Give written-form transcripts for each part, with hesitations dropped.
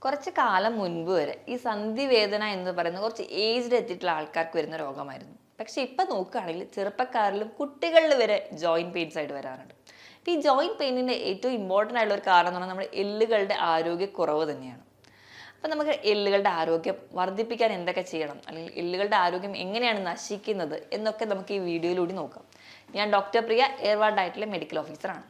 കുറച്ച് കാലം മുൻപ് വരെ ഈ സന്ധിവേദന എന്ന് പറയുന്ന കുറച്ച് ഏജ്ഡ് എത്തിയിട്ടുള്ള ആൾക്കാർക്ക് വരുന്ന രോഗമായിരുന്നു. പക്ഷെ ഇപ്പൊ നോക്കുകയാണെങ്കിൽ ചെറുപ്പക്കാരിലും കുട്ടികളിലും വരെ ജോയിന്റ് പെയിൻസ് ആയിട്ട് വരാറുണ്ട്. ഈ ജോയിന്റ് പെയിനിന്റെ ഏറ്റവും ഇമ്പോർട്ടൻ്റ് ആയിട്ടുള്ള ഒരു കാരണം എന്ന് പറഞ്ഞാൽ നമ്മുടെ എല്ലുകളുടെ ആരോഗ്യക്കുറവ് തന്നെയാണ്. അപ്പം നമുക്ക് എല്ലുകളുടെ ആരോഗ്യം വർദ്ധിപ്പിക്കാൻ എന്തൊക്കെ ചെയ്യണം, അല്ലെങ്കിൽ എല്ലുകളുടെ ആരോഗ്യം എങ്ങനെയാണ് നശിക്കുന്നത് എന്നൊക്കെ നമുക്ക് ഈ വീഡിയോയിലൂടെ നോക്കാം. ഞാൻ ഡോക്ടർ പ്രിയ, എയർവാ ഡയറ്റിലെ മെഡിക്കൽ ഓഫീസറാണ്.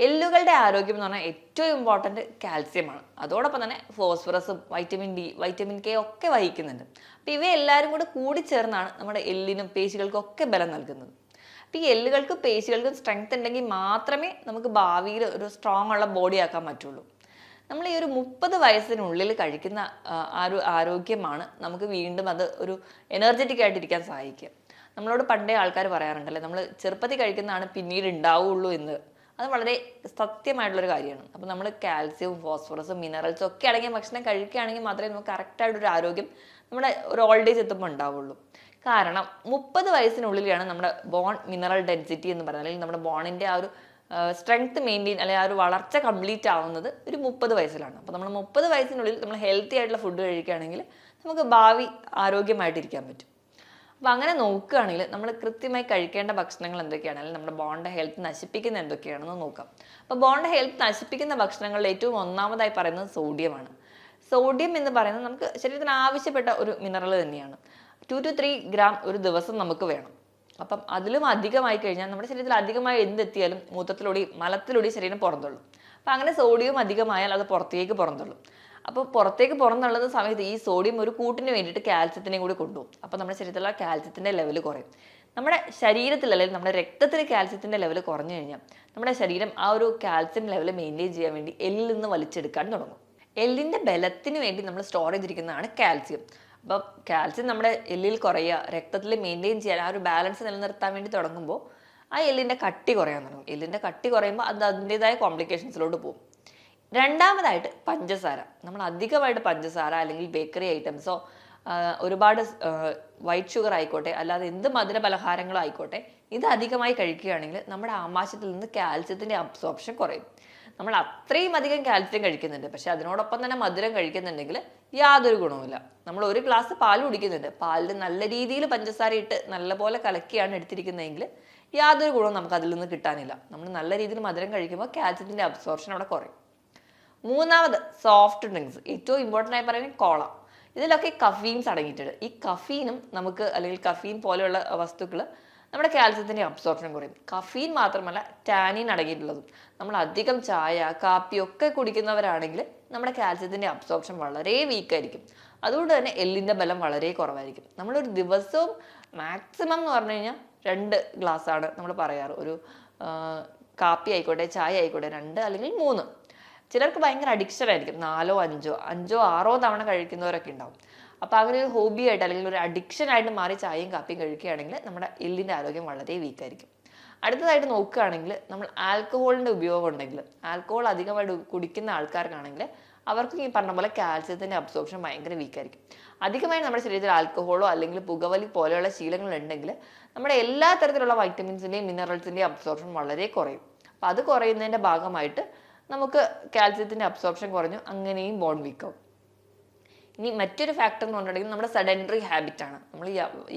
എല്ലുകളുടെ ആരോഗ്യം എന്ന് പറഞ്ഞാൽ ഏറ്റവും ഇമ്പോർട്ടൻറ്റ് കാൽസ്യമാണ്. അതോടൊപ്പം തന്നെ ഫോസ്ഫറസും വൈറ്റമിൻ ഡി, വൈറ്റമിൻ കെ ഒക്കെ വഹിക്കുന്നുണ്ട്. അപ്പം ഇവയെല്ലാവരും കൂടി ചേർന്നാണ് നമ്മുടെ എല്ലിനും പേശികൾക്കും ഒക്കെ ബലം നൽകുന്നത്. അപ്പം ഈ എല്ലുകൾക്കും പേശികൾക്കും സ്ട്രെങ്ത് ഉണ്ടെങ്കിൽ മാത്രമേ നമുക്ക് ഭാവിയിൽ ഒരു സ്ട്രോങ് ഉള്ള ബോഡി ആക്കാൻ പറ്റുള്ളൂ. നമ്മൾ ഈ ഒരു 30 വയസ്സിനുള്ളിൽ കഴിക്കുന്ന ആരോഗ്യമാണ് നമുക്ക് വീണ്ടും അത് ഒരു എനർജറ്റിക് ആയിട്ടിരിക്കാൻ സഹായിക്കുക. നമ്മളോട് പണ്ടേ ആൾക്കാർ പറയാറുണ്ടല്ലേ, നമ്മൾ ചെറുപ്പത്തിൽ കഴിക്കുന്നതാണ് പിന്നീട് ഉണ്ടാവുള്ളൂ എന്ന്. അത് വളരെ സത്യമായിട്ടുള്ളൊരു കാര്യമാണ്. അപ്പം നമ്മൾ കാൽസ്യവും ഫോസ്ഫറസും മിനറൽസും ഒക്കെ അടങ്ങിയ ഭക്ഷണം കഴിക്കുകയാണെങ്കിൽ മാത്രമേ നമുക്ക് കറക്റ്റായിട്ടൊരു ആരോഗ്യം നമ്മുടെ ഒരു ഓൾഡ് ഏജ് എത്തുമ്പോൾ ഉണ്ടാവുള്ളൂ. കാരണം 30 വയസ്സിനുള്ളിലാണ് നമ്മുടെ ബോൺ മിനറൽ ഡെൻസിറ്റി എന്ന് പറയുന്നത്, അല്ലെങ്കിൽ നമ്മുടെ ബോണിൻ്റെ ആ ഒരു സ്ട്രെങ്ത് മെയിൻറ്റെയിൻ, അല്ലെങ്കിൽ ആ ഒരു വളർച്ച കംപ്ലീറ്റ് ആവുന്നത് ഒരു 30 വയസ്സിലാണ്. അപ്പോൾ നമ്മൾ 30 വയസ്സിനുള്ളിൽ നമ്മൾ ഹെൽത്തി ആയിട്ടുള്ള ഫുഡ് കഴിക്കുകയാണെങ്കിൽ നമുക്ക് ഭാവി ആരോഗ്യമായിട്ടിരിക്കാൻ പറ്റും. അപ്പം അങ്ങനെ നോക്കുകയാണെങ്കിൽ നമ്മൾ കൃത്യമായി കഴിക്കേണ്ട ഭക്ഷണങ്ങൾ എന്തൊക്കെയാണ്, അല്ലെങ്കിൽ നമ്മുടെ ബോണിൻ്റെ ഹെൽത്ത് നശിപ്പിക്കുന്ന എന്തൊക്കെയാണെന്ന് നോക്കാം. അപ്പോൾ ബോണിൻ്റെ ഹെൽത്ത് നശിപ്പിക്കുന്ന ഭക്ഷണങ്ങളിൽ ഏറ്റവും ഒന്നാമതായി പറയുന്നത് സോഡിയമാണ്. സോഡിയം എന്ന് പറയുന്നത് നമുക്ക് ശരീരത്തിന് ആവശ്യപ്പെട്ട ഒരു മിനറൽ തന്നെയാണ്. 2 to 3 ഗ്രാം ഒരു ദിവസം നമുക്ക് വേണം. അപ്പം അതിലും അധികമായി കഴിഞ്ഞാൽ നമ്മുടെ ശരീരത്തിൽ അധികമായി എന്തെത്തിയാലും മൂത്രത്തിലൂടെയും മലത്തിലൂടെയും ശരീരം പുറന്തള്ളും. അപ്പം അങ്ങനെ സോഡിയം അധികമായാൽ അത് പുറത്തേക്ക് പുറന്തള്ളും. അപ്പോൾ പുറത്തേക്ക് പുറന്തള്ളുന്ന സമയത്ത് ഈ സോഡിയം ഒരു കൂട്ടിന് വേണ്ടിയിട്ട് കാൽസ്യത്തിനെയും കൂടി കൊണ്ടുപോകും. അപ്പോൾ നമ്മുടെ ശരീരത്തിലുള്ള കാൽസ്യത്തിൻ്റെ ലെവൽ കുറയും. നമ്മുടെ ശരീരത്തിൽ, അല്ലെങ്കിൽ നമ്മുടെ രക്തത്തിൽ കാൽസ്യത്തിൻ്റെ ലെവൽ കുറഞ്ഞു കഴിഞ്ഞാൽ നമ്മുടെ ശരീരം ആ ഒരു കാൽസ്യം ലെവൽ മെയിൻറ്റെയിൻ ചെയ്യാൻ വേണ്ടി എല്ലിൽ നിന്ന് വലിച്ചെടുക്കാൻ തുടങ്ങും. എല്ലിൻ്റെ ബലത്തിന് വേണ്ടി നമ്മൾ സ്റ്റോർ ചെയ്തിരിക്കുന്നതാണ് കാൽസ്യം. അപ്പോൾ കാൽസ്യം നമ്മുടെ എല്ലിൽ കുറയുക, രക്തത്തിൽ മെയിൻറ്റെയിൻ ചെയ്യാൻ, ആ ഒരു ബാലൻസ് നിലനിർത്താൻ വേണ്ടി തുടങ്ങുമ്പോൾ ആ എല്ലിൻ്റെ കട്ടി കുറയാൻ തുടങ്ങും. എല്ലിൻ്റെ കട്ടി കുറയുമ്പോൾ അത് അതിൻ്റെതായ കോംപ്ലിക്കേഷൻസിലോട്ട് പോകും. രണ്ടാമതായിട്ട് പഞ്ചസാര. നമ്മൾ അധികമായിട്ട് പഞ്ചസാര അല്ലെങ്കിൽ ബേക്കറി ഐറ്റംസോ ഒരുപാട് വൈറ്റ് ഷുഗർ ആയിക്കോട്ടെ, അല്ലാതെ എന്ത് മധുര പലഹാരങ്ങളോ ആയിക്കോട്ടെ, ഇത് അധികമായി കഴിക്കുകയാണെങ്കിൽ നമ്മുടെ ആമാശയത്തിൽ നിന്ന് കാൽസ്യത്തിൻ്റെ അബ്സോർപ്ഷൻ കുറയും. നമ്മൾ അത്രയും അധികം കാൽസ്യം കഴിക്കുന്നുണ്ട്, പക്ഷെ അതിനോടൊപ്പം തന്നെ മധുരം കഴിക്കുന്നുണ്ടെങ്കിൽ യാതൊരു ഗുണവുമില്ല. നമ്മൾ ഒരു ഗ്ലാസ് പാൽ കുടിക്കുന്നുണ്ട്, പാലിൽ നല്ല രീതിയിൽ പഞ്ചസാര ഇട്ട് നല്ലപോലെ കലക്കിയാണ് എടുത്തിരിക്കുന്നതെങ്കിൽ യാതൊരു ഗുണവും നമുക്ക് അതിൽ നിന്ന് കിട്ടാനില്ല. നമ്മൾ നല്ല രീതിയിൽ മധുരം കഴിക്കുമ്പോൾ കാൽസ്യത്തിൻ്റെ അബ്സോർപ്ഷൻ അവിടെ കുറയും. മൂന്നാമത് സോഫ്റ്റ് ഡ്രിങ്ക്സ്. ഏറ്റവും ഇമ്പോർട്ടൻ്റ് ആയി പറയുന്നത് കോള. ഇതിലൊക്കെ കഫീൻസ് അടങ്ങിയിട്ടുണ്ട്. ഈ കഫീനും നമുക്ക്, അല്ലെങ്കിൽ കഫീൻ പോലെയുള്ള വസ്തുക്കൾ നമ്മുടെ കാൽസ്യത്തിൻ്റെ അബ്സോർപ്ഷൻ കുറയും. കഫീൻ മാത്രമല്ല ടാനിൻ അടങ്ങിയിട്ടുള്ളതും. നമ്മൾ അധികം ചായ, കാപ്പി ഒക്കെ കുടിക്കുന്നവരാണെങ്കിൽ നമ്മുടെ കാൽസ്യത്തിൻ്റെ അബ്സോർപ്ഷൻ വളരെ വീക്കായിരിക്കും. അതുകൊണ്ട് തന്നെ എല്ലിൻ്റെ ബലം വളരെ കുറവായിരിക്കും. നമ്മളൊരു ദിവസവും മാക്സിമം എന്ന് പറഞ്ഞു കഴിഞ്ഞാൽ 2 ഗ്ലാസ്സാണ് നമ്മൾ പറയാറ്. ഒരു കാപ്പി ആയിക്കോട്ടെ, ചായ ആയിക്കോട്ടെ, 2 അല്ലെങ്കിൽ 3. ചിലർക്ക് ഭയങ്കര അഡിക്ഷൻ ആയിരിക്കും, 4, 5, 6 തവണ കഴിക്കുന്നവരൊക്കെ ഉണ്ടാവും. അപ്പോൾ അങ്ങനെ ഒരു ഹോബി ആയിട്ട്, അല്ലെങ്കിൽ ഒരു അഡിക്ഷൻ ആയിട്ട് മാറി ചായയും കാപ്പിയും കഴിക്കുകയാണെങ്കിൽ നമ്മുടെ എല്ലിൻ്റെ ആരോഗ്യം വളരെ വീക്കായിരിക്കും. അടുത്തതായിട്ട് നോക്കുകയാണെങ്കിൽ നമ്മൾ ആൽക്കഹോളിൻ്റെ ഉപയോഗം ഉണ്ടെങ്കിൽ, ആൽക്കഹോൾ അധികമായിട്ട് കുടിക്കുന്ന ആൾക്കാർക്കാണെങ്കിൽ അവർക്കും ഈ പറഞ്ഞ പോലെ കാൽസ്യത്തിൻ്റെ അബ്സോർപ്ഷൻ ഭയങ്കര വീക്കായിരിക്കും. അധികമായി നമ്മുടെ ശരീരത്തിൽ ആൽക്കഹോളോ അല്ലെങ്കിൽ പുകവലി പോലെയുള്ള ശീലങ്ങൾ ഉണ്ടെങ്കിൽ നമ്മുടെ എല്ലാ തരത്തിലുള്ള വൈറ്റമിൻസിൻ്റെയും മിനറൽസിൻ്റെയും അബ്സോർപ്ഷൻ വളരെ കുറയും. അപ്പോൾ അത് കുറയുന്നതിൻ്റെ ഭാഗമായിട്ട് നമുക്ക് കാൽസ്യത്തിൻ്റെ അബ്സോർപ്ഷൻ കുറഞ്ഞു, അങ്ങനെയും ബോൺ വീക്കാവും. ഇനി മറ്റൊരു ഫാക്ടർ എന്ന് പറഞ്ഞിട്ടുണ്ടെങ്കിൽ നമ്മുടെ സെഡൻറ്ററി ഹാബിറ്റാണ്. നമ്മൾ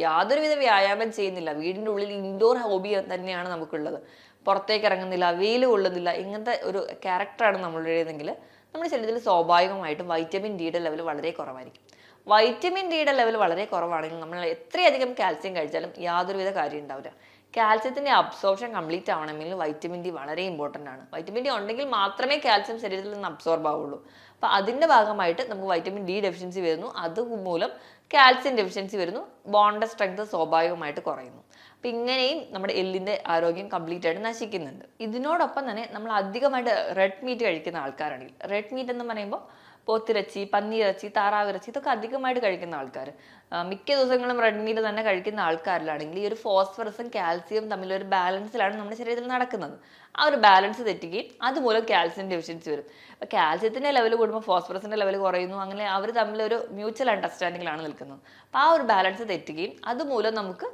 യാതൊരുവിധ വ്യായാമം ചെയ്യുന്നില്ല, വീടിൻ്റെ ഉള്ളിൽ ഇൻഡോർ ഹോബി തന്നെയാണ് നമുക്കുള്ളത്, പുറത്തേക്ക് ഇറങ്ങുന്നില്ല, വെയിൽ കൊള്ളുന്നില്ല, ഇങ്ങനത്തെ ഒരു ക്യാരക്ടറാണ് നമ്മളുടേതെങ്കിൽ നമ്മുടെ ശരീരത്തിൽ സ്വാഭാവികമായിട്ടും വൈറ്റമിൻ ഡിയുടെ ലെവൽ വളരെ കുറവായിരിക്കും. വൈറ്റമിൻ ഡിയുടെ ലെവൽ വളരെ കുറവാണെങ്കിൽ നമ്മൾ എത്രയധികം കാൽസ്യം കഴിച്ചാലും യാതൊരുവിധ കാര്യം ഉണ്ടാവില്ല. കാൽസ്യത്തിൻ്റെ അബ്സോർപ്ഷൻ കംപ്ലീറ്റ് ആവണമെങ്കിൽ വൈറ്റമിൻ ഡി വളരെ ഇമ്പോർട്ടൻ്റ് ആണ്. വൈറ്റമിൻ ഡി ഉണ്ടെങ്കിൽ മാത്രമേ കാൽസ്യം ശരീരത്തിൽ നിന്ന് അബ്സോർബ് ആവുള്ളൂ. അപ്പോൾ അതിൻ്റെ ഭാഗമായിട്ട് നമുക്ക് വൈറ്റമിൻ ഡി ഡെഫിഷ്യൻസി വരുന്നു, അതുമൂലം കാൽസ്യം ഡെഫിഷ്യൻസി വരുന്നു, ബോണിൻ്റെ സ്ട്രെങ്ത് സ്വാഭാവികമായിട്ട് കുറയുന്നു. അപ്പം ഇങ്ങനെയും നമ്മുടെ എല്ലിൻ്റെ ആരോഗ്യം കംപ്ലീറ്റ് ആയിട്ട് നശിക്കുന്നുണ്ട്. ഇതിനോടൊപ്പം തന്നെ നമ്മൾ അധികമായിട്ട് റെഡ് മീറ്റ് കഴിക്കുന്ന ആൾക്കാരാണെങ്കിൽ, റെഡ് മീറ്റ് എന്ന് പറയുമ്പോൾ പോത്തിറച്ചി, പന്നിയിറച്ചി, താറാവിറച്ചി ഇതൊക്കെ അധികമായിട്ട് കഴിക്കുന്ന ആൾക്കാർ, മിക്ക ദിവസങ്ങളും റെഡ് മീറ്റ് തന്നെ കഴിക്കുന്ന ആൾക്കാരിലാണെങ്കിൽ ഈ ഒരു ഫോസ്ഫറസും കാൽസ്യവും തമ്മിലൊരു ബാലൻസിലാണ് നമ്മുടെ ശരീരത്തിൽ നടക്കുന്നത്. ആ ഒരു ബാലൻസ് തെറ്റുകയും അതുമൂലം കാൽസ്യം ഡെഫിഷ്യൻസി വരും. അപ്പോൾ കാൽസ്യത്തിൻ്റെ ലെവൽ കൂടുമ്പോൾ ഫോസ്ഫറസിൻ്റെ ലെവൽ കുറയുന്നു. അങ്ങനെ അവർ തമ്മിലൊരു മ്യൂച്വൽ അണ്ടർസ്റ്റാൻഡിങ്ങിലാണ് നിൽക്കുന്നത്. അപ്പോൾ ആ ഒരു ബാലൻസ് തെറ്റുകയും അതുമൂലം നമുക്ക്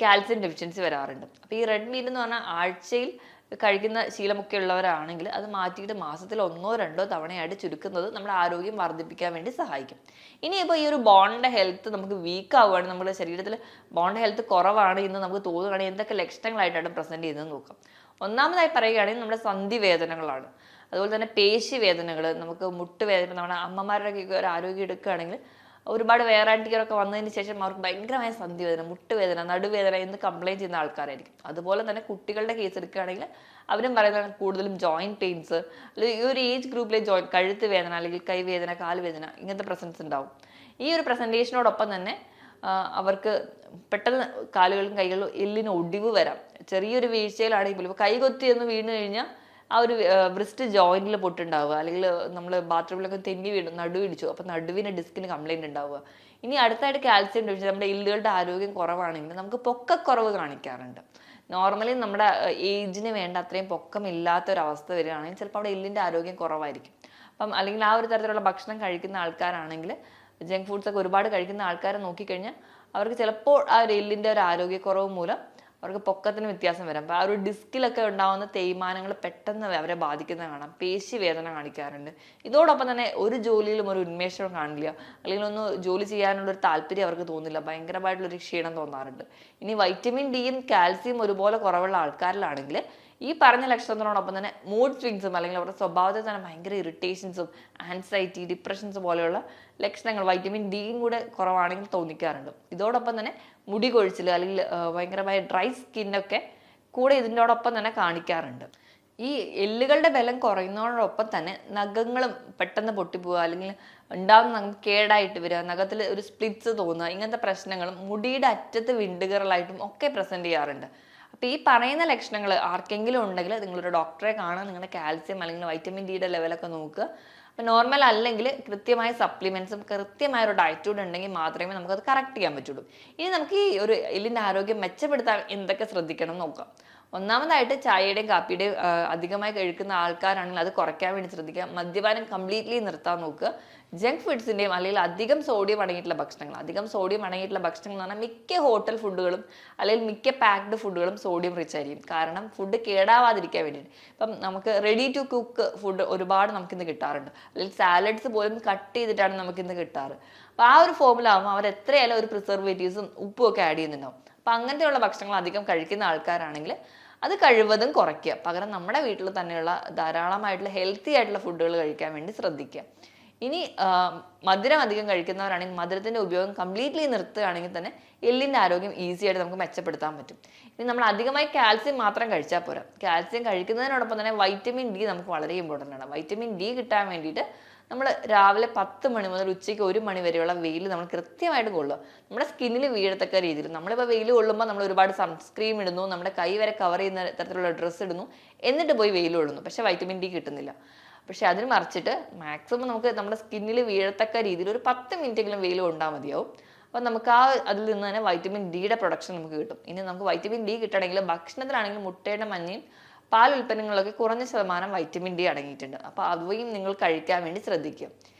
കാൽസ്യം ഡെഫിഷ്യൻസി വരാറുണ്ട്. അപ്പോൾ ഈ റെഡ് മീറ്റ് എന്ന് പറഞ്ഞാൽ ആഴ്ചയിൽ കഴിക്കുന്ന ശീലമൊക്കെ ഉള്ളവരാണെങ്കിൽ അത് മാറ്റിയിട്ട് മാസത്തിൽ 1-2 തവണയായിട്ട് ചുരുക്കുന്നത് നമ്മുടെ ആരോഗ്യം വർദ്ധിപ്പിക്കാൻ വേണ്ടി സഹായിക്കും. ഇനിയിപ്പോൾ ഈ ഒരു ബോണിൻ്റെ ഹെൽത്ത് നമുക്ക് വീക്ക് ആവുകയാണ്, നമ്മുടെ ശരീരത്തിൽ ബോണ്ട് ഹെൽത്ത് കുറവാണ് എന്ന് നമുക്ക് തോന്നുകയാണെങ്കിൽ എന്തൊക്കെ ലക്ഷണങ്ങളായിട്ടാണ് പ്രസൻറ്റ് ചെയ്യുന്നത് നോക്കാം. ഒന്നാമതായി പറയുകയാണെങ്കിൽ നമ്മുടെ സന്ധി വേദനകളാണ്. അതുപോലെ തന്നെ പേശി വേദനകൾ, നമുക്ക് മുട്ടുവേദന, നമ്മുടെ അമ്മമാരുടെയൊക്കെ ഒരു ആരോഗ്യം എടുക്കുകയാണെങ്കിൽ ഒരുപാട് വേറാൻറ്റിയറൊക്കെ വന്നതിന് ശേഷം അവർക്ക് ഭയങ്കരമായ സന്ധിവേദന, മുട്ടുവേദന, നടുവേദന എന്ന് കംപ്ലയിൻറ്റ് ചെയ്യുന്ന ആൾക്കാരായിരിക്കും. അതുപോലെ തന്നെ കുട്ടികളുടെ കേസ് എടുക്കുകയാണെങ്കിൽ അവരും പറയുന്നത് കൂടുതലും ജോയിൻറ്റ് പെയിൻസ്, അല്ലെങ്കിൽ ഈ ഒരു ഏജ് ഗ്രൂപ്പിലെ കഴുത്ത് വേദന അല്ലെങ്കിൽ കൈവേദന, കാലുവേദന ഇങ്ങനത്തെ പ്രസൻസ് ഉണ്ടാവും. ഈ ഒരു പ്രസൻറ്റേഷനോടൊപ്പം തന്നെ അവർക്ക് പെട്ടെന്ന് കാലുകളും കൈകളും എല്ലിന് ഒടിവ് വരാം. ചെറിയൊരു വീഴ്ചയിലാണെങ്കിൽ പോലും ഇപ്പോൾ കൈകൊത്തി എന്ന് വീണ് കഴിഞ്ഞാൽ ആ ഒരു ബ്രിസ്റ്റ് ജോയിന്റിൽ പൊട്ടുണ്ടാവുക, അല്ലെങ്കിൽ നമ്മൾ ബാത്റൂമിലൊക്കെ തെന്നി വീണു നടുവിടിച്ചു, അപ്പോൾ നടുവിന് ഡിസ്കിന് കംപ്ലൈൻറ്റ് ഉണ്ടാവുക. ഇനി അടുത്തായിട്ട് കാൽസ്യം ഡെഫിഷ്യൻസി, നമ്മുടെ എല്ലുകളുടെ ആരോഗ്യം കുറവാണെങ്കിൽ നമുക്ക് പൊക്കക്കുറവ് കാണിക്കാറുണ്ട്. നോർമലി നമ്മുടെ ഏജിന് വേണ്ട അത്രയും പൊക്കമില്ലാത്തൊരവസ്ഥ വരികയാണെങ്കിൽ ചിലപ്പോൾ അവിടെ എല്ലിൻ്റെ ആരോഗ്യം കുറവായിരിക്കും. അപ്പം അല്ലെങ്കിൽ ആ ഒരു തരത്തിലുള്ള ഭക്ഷണം കഴിക്കുന്ന ആൾക്കാരാണെങ്കിൽ, ജങ്ക് ഫുഡ്സ് ഒക്കെ ഒരുപാട് കഴിക്കുന്ന ആൾക്കാരെ നോക്കിക്കഴിഞ്ഞാൽ അവർക്ക് ചിലപ്പോൾ ആ ഒരു എല്ലിൻ്റെ ഒരു ആരോഗ്യക്കുറവ് മൂലം അവർക്ക് പൊക്കത്തിന് വ്യത്യാസം വരാം. അപ്പോൾ ആ ഒരു ഡിസ്കിലൊക്കെ ഉണ്ടാകുന്ന തേയ്മാനങ്ങൾ പെട്ടെന്ന് അവരെ ബാധിക്കുന്നത് കാണാം. പേശി വേദന കാണിക്കാറുണ്ട്. ഇതോടൊപ്പം തന്നെ ഒരു ജോലിയിലും ഒരു ഉന്മേഷം കാണില്ല, അല്ലെങ്കിൽ ഒന്ന് ജോലി ചെയ്യാനുള്ളൊരു താല്പര്യം അവർക്ക് തോന്നില്ല, ഭയങ്കരമായിട്ടുള്ളൊരു ക്ഷീണം തോന്നാറുണ്ട്. ഇനി വൈറ്റമിൻ ഡിയും കാൽസ്യം ഒരുപോലെ കുറവുള്ള ആൾക്കാരിലാണെങ്കിൽ ഈ പറഞ്ഞ ലക്ഷണത്തിനോടൊപ്പം തന്നെ മൂഡ് സ്വിങ്സും, അല്ലെങ്കിൽ അവരുടെ സ്വഭാവത്തിൽ തന്നെ ഭയങ്കര ഇറിറ്റേഷൻസും, ആൻസൈറ്റി, ഡിപ്രഷൻസ് പോലെയുള്ള ലക്ഷണങ്ങൾ വൈറ്റമിൻ ഡിയും കൂടെ കുറവാണെങ്കിൽ തോന്നിക്കാറുണ്ട്. ഇതോടൊപ്പം തന്നെ മുടി കൊഴിച്ചിൽ, അല്ലെങ്കിൽ ഭയങ്കരമായ ഡ്രൈ സ്കിന്നൊക്കെ കൂടെ ഇതിനോടൊപ്പം തന്നെ കാണിക്കാറുണ്ട്. ഈ എല്ലുകളുടെ ബലം കുറയുന്നതോടൊപ്പം തന്നെ നഖങ്ങളും പെട്ടെന്ന് പൊട്ടിപ്പോവുക, അല്ലെങ്കിൽ ഉണ്ടാകുന്ന കേടായിട്ട് വരിക, നഖത്തിൽ ഒരു സ്പ്ലിറ്റ്സ് തോന്നുക, ഇങ്ങനത്തെ പ്രശ്നങ്ങളും മുടിയുടെ അറ്റത്ത് വിണ്ടുകീറലായിട്ടും ഒക്കെ പ്രസൻറ്റ് ചെയ്യാറുണ്ട്. അപ്പോൾ ഈ പറയുന്ന ലക്ഷണങ്ങൾ ആർക്കെങ്കിലും ഉണ്ടെങ്കിൽ നിങ്ങളൊരു ഡോക്ടറെ കാണുക, നിങ്ങളുടെ കാൽസ്യം അല്ലെങ്കിൽ വൈറ്റമിൻ ഡിയുടെ ലെവലൊക്കെ നോക്കുക. അപ്പോൾ നോർമൽ അല്ലെങ്കിൽ കൃത്യമായ സപ്ലിമെൻറ്റ്സും കൃത്യമായ ഒരു ഡയറ്റൂഡ് ഉണ്ടെങ്കിൽ മാത്രമേ നമുക്കത് കറക്റ്റ് ചെയ്യാൻ പറ്റുള്ളൂ. ഇനി നമുക്ക് ഈ ഒരു എല്ലിൻ്റെ ആരോഗ്യം മെച്ചപ്പെടുത്താൻ എന്തൊക്കെ ശ്രദ്ധിക്കണം എന്ന് നോക്കാം. ഒന്നാമതായിട്ട് ചായയുടെയും കാപ്പിയുടെയും അധികമായി കഴിക്കുന്ന ആൾക്കാരാണെങ്കിൽ അത് കുറയ്ക്കാൻ വേണ്ടി ശ്രദ്ധിക്കുക. മദ്യപാനം കംപ്ലീറ്റ്ലി നിർത്താൻ നോക്കുക. ജങ്ക് ഫുഡ്സിൻ്റെയും അല്ലെങ്കിൽ അധികം സോഡിയം അടങ്ങിയിട്ടുള്ള ഭക്ഷണങ്ങൾ എന്ന് പറഞ്ഞാൽ മിക്ക ഹോട്ടൽ ഫുഡുകളും അല്ലെങ്കിൽ മിക്ക പാക്ഡ് ഫുഡുകളും സോഡിയം റിച്ച് ആയിരിക്കും. കാരണം ഫുഡ് കേടാവാതിരിക്കാൻ വേണ്ടിയിട്ട്. ഇപ്പം നമുക്ക് റെഡി ടു കുക്ക് ഫുഡ് ഒരുപാട് നമുക്കിന്ന് കിട്ടാറുണ്ട്, അല്ലെങ്കിൽ സാലഡ്സ് പോലും കട്ട് ചെയ്തിട്ടാണ് നമുക്കിന്ന് കിട്ടാറ്. അപ്പോൾ ആ ഒരു ഫോമിലാകുമ്പോൾ അവർ എത്രയായാലും ഒരു പ്രിസർവേറ്റീവ്സും ഉപ്പും ഒക്കെ ആഡ് ചെയ്യുന്നുണ്ടാവും. അപ്പം അങ്ങനത്തെയുള്ള ഭക്ഷണങ്ങൾ അധികം കഴിക്കുന്ന ആൾക്കാരാണെങ്കിൽ അത് കഴിവതും കുറയ്ക്കുക. പകരം നമ്മുടെ വീട്ടിൽ തന്നെയുള്ള ധാരാളമായിട്ടുള്ള ഹെൽത്തി ആയിട്ടുള്ള ഫുഡുകൾ കഴിക്കാൻ വേണ്ടി ശ്രദ്ധിക്കുക. ഇനി മധുരം അധികം കഴിക്കുന്നവരാണെങ്കിൽ മധുരത്തിൻ്റെ ഉപയോഗം കംപ്ലീറ്റ്ലി നിർത്തുകയാണെങ്കിൽ തന്നെ എല്ലിൻ്റെ ആരോഗ്യം ഈസി ആയിട്ട് നമുക്ക് മെച്ചപ്പെടുത്താൻ പറ്റും. ഇനി നമ്മൾ അധികമായി കാൽസ്യം മാത്രം കഴിച്ചാൽ പോരാ. കാൽസ്യം കഴിക്കുന്നതിനോടൊപ്പം തന്നെ വൈറ്റമിൻ ഡി നമുക്ക് വളരെ ഇമ്പോർട്ടൻ്റ് ആണ്. വൈറ്റമിൻ ഡി കിട്ടാൻ വേണ്ടിയിട്ട് നമ്മൾ രാവിലെ 10 മണി മുതൽ ഉച്ചയ്ക്ക് 1 മണി വരെയുള്ള വെയിൽ നമ്മൾ കൃത്യമായിട്ട് കൊള്ളുക. നമ്മുടെ സ്കിന്നിൽ വീഴത്തക്ക രീതിയിൽ നമ്മളിപ്പോൾ വെയിൽ കൊള്ളുമ്പോൾ നമ്മൾ ഒരുപാട് സൺസ്ക്രീം ഇടുന്നു, നമ്മുടെ കൈ വരെ കവർ ചെയ്യുന്ന തരത്തിലുള്ള ഡ്രസ്സ് ഇടുന്നു, എന്നിട്ട് പോയി വെയിൽ കൊള്ളുന്നു. പക്ഷേ വൈറ്റമിൻ ഡി കിട്ടുന്നില്ല. പക്ഷെ അതിന് മറിച്ചിട്ട് മാക്സിമം നമുക്ക് നമ്മുടെ സ്കിന്നിൽ വീഴത്തക്ക രീതിയിൽ ഒരു 10 മിനിറ്റെങ്കിലും വെയിൽ കൊണ്ടാൽ മതിയാവും. അപ്പോൾ നമുക്ക് അതിൽ നിന്ന് തന്നെ വൈറ്റമിൻ ഡിയുടെ പ്രൊഡക്ഷൻ നമുക്ക് കിട്ടും. ഇനി നമുക്ക് വൈറ്റമിൻ ഡി കിട്ടണമെങ്കിൽ ഭക്ഷണത്തിലാണെങ്കിൽ മുട്ടയുടെ മഞ്ഞയും പാൽ ഉൽപ്പന്നങ്ങളിലൊക്കെ കുറഞ്ഞ ശതമാനം വൈറ്റമിൻ ഡി അടങ്ങിയിട്ടുണ്ട്. അപ്പോൾ അവയും നിങ്ങൾ കഴിക്കാൻ വേണ്ടി ശ്രദ്ധിക്കുക.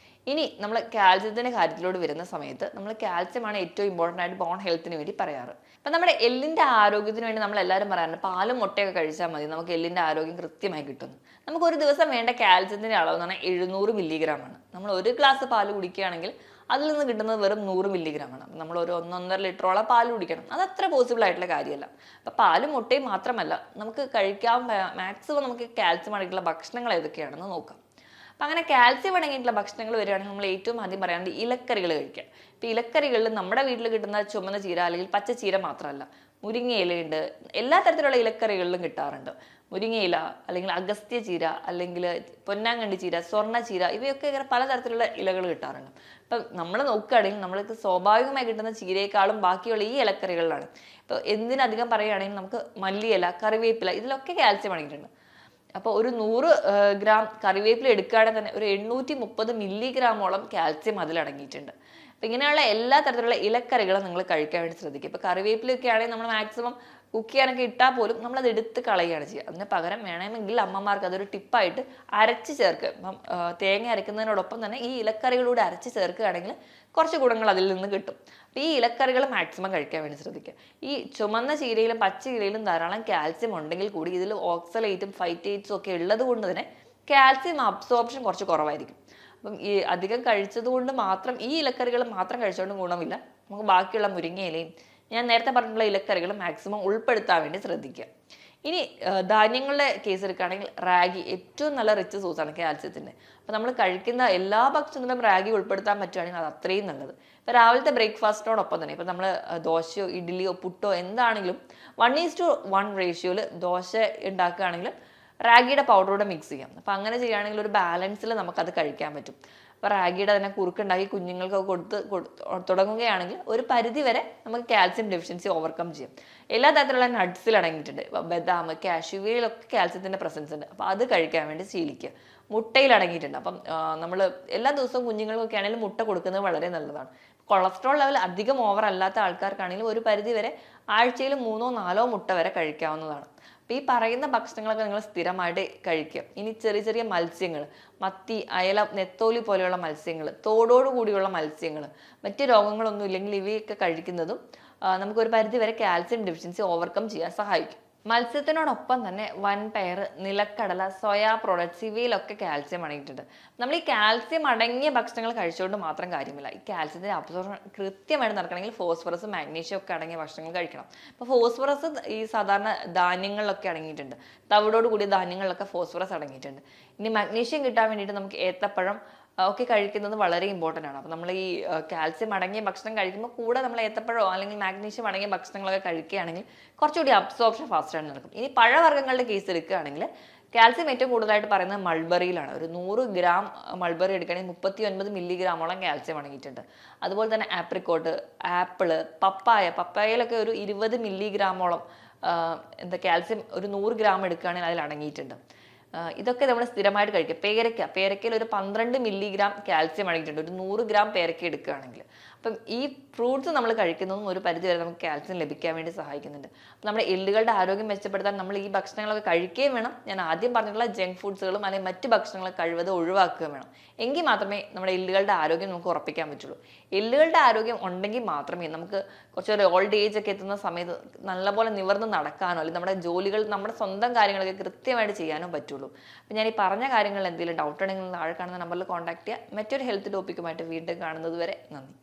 ഇനി നമ്മൾ കാൽസ്യത്തിൻ്റെ കാര്യത്തിലോട് വരുന്ന സമയത്ത് നമ്മൾ കാൽസ്യമാണ് ഏറ്റവും ഇമ്പോർട്ടൻ്റ് ആയിട്ട് ബോൺ ഹെൽത്തിന് വേണ്ടി പറയാറ്. അപ്പം നമ്മുടെ എല്ലിൻ്റെ ആരോഗ്യത്തിന് വേണ്ടി നമ്മൾ എല്ലാവരും പറയാറുണ്ട് പാലും മുട്ടയൊക്കെ കഴിച്ചാൽ മതി, നമുക്ക് എല്ലിൻ്റെ ആരോഗ്യം കൃത്യമായി കിട്ടുന്നു. നമുക്ക് ഒരു ദിവസം വേണ്ട കാൽസ്യത്തിൻ്റെ അളവ് എന്ന് പറഞ്ഞാൽ 700 മില്ലിഗ്രാമാണ്. നമ്മൾ ഒരു ഗ്ലാസ് പാൽ കുടിക്കുകയാണെങ്കിൽ അതിൽ നിന്ന് കിട്ടുന്നത് വെറും 100 മില്ലിഗ്രാമാണ്. അപ്പം നമ്മൾ ഒരു 1-1.5 ലിറ്ററോളം പാൽ കുടിക്കണം. അത് അത്ര പോസിബിൾ ആയിട്ടുള്ള കാര്യമല്ല. അപ്പം പാലും മുട്ടയും മാത്രമല്ല, നമുക്ക് കഴിക്കാൻ മാക്സിമം നമുക്ക് കാൽസ്യം അടങ്ങിയിട്ടുള്ള ഭക്ഷണങ്ങൾ ഏതൊക്കെയാണെന്ന് നോക്കാം. അപ്പം അങ്ങനെ കാൽസ്യം അടങ്ങിയിട്ടുള്ള ഭക്ഷണങ്ങൾ വരികയാണെങ്കിൽ നമ്മൾ ഏറ്റവും ആദ്യം പറയാണ്ട് ഇലക്കറികൾ കഴിക്കുക. ഇപ്പം ഇലക്കറികളിൽ നമ്മുടെ വീട്ടിൽ കിട്ടുന്ന ചുമന്ന ചീര അല്ലെങ്കിൽ പച്ച ചീര മാത്രമല്ല, മുരിങ്ങയിലയുണ്ട്, എല്ലാ തരത്തിലുള്ള ഇലക്കറികളിലും കിട്ടാറുണ്ട്. മുരിങ്ങയില അല്ലെങ്കിൽ അഗസ്ത്യ ചീര അല്ലെങ്കിൽ പൊന്നാങ്കണ്ണി ചീര, സ്വർണ്ണ ചീര, ഇവയൊക്കെ ഇങ്ങനെ പലതരത്തിലുള്ള ഇലകൾ കിട്ടാറുണ്ട്. ഇപ്പം നമ്മൾ നോക്കുകയാണെങ്കിൽ നമ്മൾക്ക് സ്വാഭാവികമായി കിട്ടുന്ന ചീരയെക്കാളും ബാക്കിയുള്ള ഈ ഇലക്കറികളിലാണ്. ഇപ്പോൾ എന്തിനധികം പറയുകയാണെങ്കിൽ നമുക്ക് മല്ലിയില, കറിവേപ്പില, ഇതിലൊക്കെ കാൽസ്യം അടങ്ങിയിട്ടുണ്ട്. അപ്പോൾ ഒരു 100 ഗ്രാം കറിവേപ്പില എടുക്കുകയാണെങ്കിൽ തന്നെ ഒരു 830 മില്ലിഗ്രാമോളം കാൽസ്യം അതിലടങ്ങിയിട്ടുണ്ട്. അപ്പം ഇങ്ങനെയുള്ള എല്ലാ തരത്തിലുള്ള ഇലക്കറികളും നിങ്ങൾ കഴിക്കാൻ വേണ്ടി ശ്രദ്ധിക്കുക. ഇപ്പോൾ കറിവേപ്പിലൊക്കെ ആണെങ്കിൽ നമ്മൾ മാക്സിമം കുക്ക് ചെയ്യാനൊക്കെ ഇട്ടാൽ പോലും നമ്മളത് എടുത്ത് കളയുകയാണ് ചെയ്യുക. അതിന് പകരം വേണമെങ്കിൽ അമ്മമാർക്ക് അതൊരു ടിപ്പായിട്ട് അരച്ച് ചേർക്കുക. ഇപ്പം തേങ്ങ അരയ്ക്കുന്നതിനോടൊപ്പം തന്നെ ഈ ഇലക്കറികളൂടെ അരച്ച് ചേർക്കുകയാണെങ്കിൽ കുറച്ച് ഗുണങ്ങൾ അതിൽ നിന്ന് കിട്ടും. അപ്പോൾ ഈ ഇലക്കറികൾ മാക്സിമം കഴിക്കാൻ വേണ്ടി ശ്രദ്ധിക്കുക. ഈ ചുമന്ന ചീരയിലും പച്ച ചീരയിലും ധാരാളം കാൽസ്യം ഉണ്ടെങ്കിൽ കൂടി ഇതിൽ ഓക്സലേറ്റും ഫൈറ്റേറ്റ്സും ഒക്കെ ഉള്ളത് കൊണ്ട് തന്നെ കാൽസ്യം അബ്സോർപ്ഷൻ കുറച്ച് കുറവായിരിക്കും. അപ്പം ഈ അധികം കഴിച്ചത് കൊണ്ട് മാത്രം ഈ ഇലക്കറികൾ മാത്രം കഴിച്ചുകൊണ്ട് ഗുണമില്ല. നമുക്ക് ബാക്കിയുള്ള മുരിങ്ങയിലയും ഞാൻ നേരത്തെ പറഞ്ഞിട്ടുള്ള ഇലക്കറികൾ മാക്സിമം ഉൾപ്പെടുത്താൻ വേണ്ടി ശ്രദ്ധിക്കുക. ഇനി ധാന്യങ്ങളുടെ കേസ് എടുക്കുകയാണെങ്കിൽ റാഗി ഏറ്റവും നല്ല റിച്ച് സോഴ്സാണ് കാൽസ്യത്തിൻ്റെ. അപ്പോൾ നമ്മൾ കഴിക്കുന്ന എല്ലാ ഭക്ഷണത്തിലും റാഗി ഉൾപ്പെടുത്താൻ പറ്റുകയാണെങ്കിൽ അത് അത്രയും നല്ലത്. ഇപ്പോൾ രാവിലത്തെ ബ്രേക്ക്ഫാസ്റ്റിനോടൊപ്പം തന്നെ ഇപ്പോൾ നമ്മൾ ദോശയോ ഇഡ്ഡലിയോ പുട്ടോ എന്താണെങ്കിലും 1:1 റേഷ്യോയിൽ ദോശ ഉണ്ടാക്കുകയാണെങ്കിലും റാഗിയുടെ പൗഡറോടെ മിക്സ് ചെയ്യാം. അപ്പോൾ അങ്ങനെ ചെയ്യുകയാണെങ്കിൽ ഒരു ബാലൻസിൽ നമുക്കത് കഴിക്കാൻ പറ്റും. അപ്പോൾ റാഗിയുടെ തന്നെ കുറുക്കുണ്ടാക്കി കുഞ്ഞുങ്ങൾക്കൊക്കെ തുടങ്ങുകയാണെങ്കിൽ ഒരു പരിധി വരെ നമുക്ക് കാൽസ്യം ഡെഫിഷ്യൻസി ഓവർകം ചെയ്യാം. എല്ലാ തരത്തിലുള്ള നട്ട്സിൽ അടങ്ങിയിട്ടുണ്ട്. ബദാം, കാഷ്യൂ ഇവയിലൊക്കെ കാൽസ്യത്തിൻ്റെ പ്രസൻസ് ഉണ്ട്. അപ്പോൾ അത് കഴിക്കാൻ വേണ്ടി ശീലിക്കുക. മുട്ടയിൽ അടങ്ങിയിട്ടുണ്ട്. അപ്പം നമ്മൾ എല്ലാ ദിവസവും കുഞ്ഞുങ്ങൾക്കൊക്കെ ആണെങ്കിലും മുട്ട കൊടുക്കുന്നത് വളരെ നല്ലതാണ്. കൊളസ്ട്രോൾ ലെവൽ അധികം ഓവർ അല്ലാത്ത ആൾക്കാർക്കാണെങ്കിലും ഒരു പരിധി വരെ ആഴ്ചയിൽ 3-4 മുട്ട വരെ കഴിക്കാവുന്നതാണ്. അപ്പോൾ ഈ പറയുന്ന ഭക്ഷണങ്ങളൊക്കെ നിങ്ങൾ സ്ഥിരമായിട്ട് കഴിക്കുക. ഇനി ചെറിയ ചെറിയ മത്സ്യങ്ങൾ, മത്തി, അയല, നെത്തോലി പോലെയുള്ള മത്സ്യങ്ങൾ, തോടോടു കൂടിയുള്ള മത്സ്യങ്ങൾ, മറ്റ് രോഗങ്ങളൊന്നും ഇല്ലെങ്കിൽ ഇവയൊക്കെ കഴിക്കുന്നതും നമുക്കൊരു പരിധി വരെ കാൽസ്യം ഡെഫിഷ്യൻസി ഓവർകം ചെയ്യാൻ സഹായിക്കും. മത്സ്യത്തിനോടൊപ്പം തന്നെ വൻപയർ, നിലക്കടല, സോയാ പ്രോഡക്ട്സ് ഇവയിലൊക്കെ കാൽസ്യം അടങ്ങിയിട്ടുണ്ട്. നമ്മൾ ഈ കാൽസ്യം അടങ്ങിയ ഭക്ഷണങ്ങൾ കഴിച്ചുകൊണ്ട് മാത്രം കാര്യമില്ല. ഈ കാൽസ്യത്തിൻ്റെ അബ്സോർപ്ഷൻ കൃത്യമായിട്ട് നടക്കണമെങ്കിൽ ഫോസ്ഫറസ്, മാഗ്നീഷ്യം ഒക്കെ അടങ്ങിയ ഭക്ഷണങ്ങൾ കഴിക്കണം. അപ്പോൾ ഫോസ്ഫറസ് ഈ സാധാരണ ധാന്യങ്ങളിലൊക്കെ അടങ്ങിയിട്ടുണ്ട്. തവിടോട് കൂടിയ ധാന്യങ്ങളിലൊക്കെ ഫോസ്ഫറസ് അടങ്ങിയിട്ടുണ്ട്. ഇനി മാഗ്നീഷ്യം കിട്ടാൻ വേണ്ടിയിട്ട് നമുക്ക് ഏത്തപ്പഴം ഒക്കെ കഴിക്കുന്നത് വളരെ ഇമ്പോർട്ടൻ്റ് ആണ്. അപ്പോൾ നമ്മൾ ഈ കാൽസ്യം അടങ്ങിയ ഭക്ഷണം കഴിക്കുമ്പോൾ കൂടെ നമ്മൾ ഏത്തപ്പഴമോ അല്ലെങ്കിൽ മാഗ്നീഷ്യം അടങ്ങിയ ഭക്ഷണങ്ങളൊക്കെ കഴിക്കുകയാണെങ്കിൽ കുറച്ചുകൂടി അബ്സോർപ്ഷൻ ഫാസ്റ്റായിട്ട് നടക്കും. ഇനി പഴവർഗ്ഗങ്ങളുടെ കേസ് എടുക്കുകയാണെങ്കിൽ കാൽസ്യം ഏറ്റവും കൂടുതലായിട്ട് പറയുന്നത് മൾബറിയിലാണ്. ഒരു 100 ഗ്രാം മൾബറി എടുക്കുകയാണെങ്കിൽ 39 മില്ലിഗ്രാമോളം കാൽസ്യം അടങ്ങിയിട്ടുണ്ട്. അതുപോലെ തന്നെ ആപ്രിക്കോട്ട്, ആപ്പിള്, പപ്പായയിലൊക്കെ ഒരു 20 മില്ലിഗ്രാമോളം കാൽസ്യം ഒരു 100 ഗ്രാം എടുക്കുകയാണെങ്കിൽ അതിൽ അടങ്ങിയിട്ടുണ്ട്. ഇതൊക്കെ നമ്മൾ സ്ഥിരമായിട്ട് കഴിക്കുക. പേരയ്ക്കയിൽ ഒരു 12 മില്ലിഗ്രാം കാൽസ്യം അടങ്ങിയിട്ടുണ്ട് ഒരു 100 ഗ്രാം പേരയ്ക്ക എടുക്കുകയാണെങ്കിൽ. അപ്പം ഈ ഫ്രൂട്ട്സ് നമ്മൾ കഴിക്കുന്നതും ഒരു പരിധി വരെ നമുക്ക് കാൽസ്യം ലഭിക്കാൻ വേണ്ടി സഹായിക്കുന്നുണ്ട്. അപ്പം നമ്മുടെ എല്ലുകളുടെ ആരോഗ്യം മെച്ചപ്പെടുത്താൻ നമ്മൾ ഈ ഭക്ഷണങ്ങളൊക്കെ കഴിക്കുകയും വേണം. ഞാൻ ആദ്യം പറഞ്ഞിട്ടുള്ള ജങ്ക് ഫുഡ്സുകളും അല്ലെങ്കിൽ മറ്റ് ഭക്ഷണങ്ങളൊക്കെ കഴിവത് ഒഴിവാക്കുകയും വേണം. എങ്കിൽ മാത്രമേ നമ്മുടെ എല്ലുകളുടെ ആരോഗ്യം നമുക്ക് ഉറപ്പിക്കാൻ പറ്റുള്ളൂ. എല്ലുകളുടെ ആരോഗ്യം ഉണ്ടെങ്കിൽ മാത്രമേ നമുക്ക് കുറച്ചൊരു ഓൾഡ് ഏജ് ഒക്കെ എത്തുന്ന സമയത്ത് നല്ലപോലെ നിവർന്ന് നടക്കാനോ അല്ലെങ്കിൽ നമ്മുടെ ജോലികൾ, നമ്മുടെ സ്വന്തം കാര്യങ്ങളൊക്കെ കൃത്യമായിട്ട് ചെയ്യാനോ പറ്റുള്ളൂ. അപ്പം ഞാൻ ഈ പറഞ്ഞ കാര്യങ്ങളിൽ എന്തെങ്കിലും ഡൗട്ട് ഉണ്ടെങ്കിൽ താഴെ കാണുന്ന നമ്പറിൽ കോൺടാക്ട് ചെയ്യുക. മറ്റൊരു ഹെൽത്ത് ടോപ്പിക്കുമായിട്ട് വീണ്ടും കാണുന്നത് വരെ നന്ദി.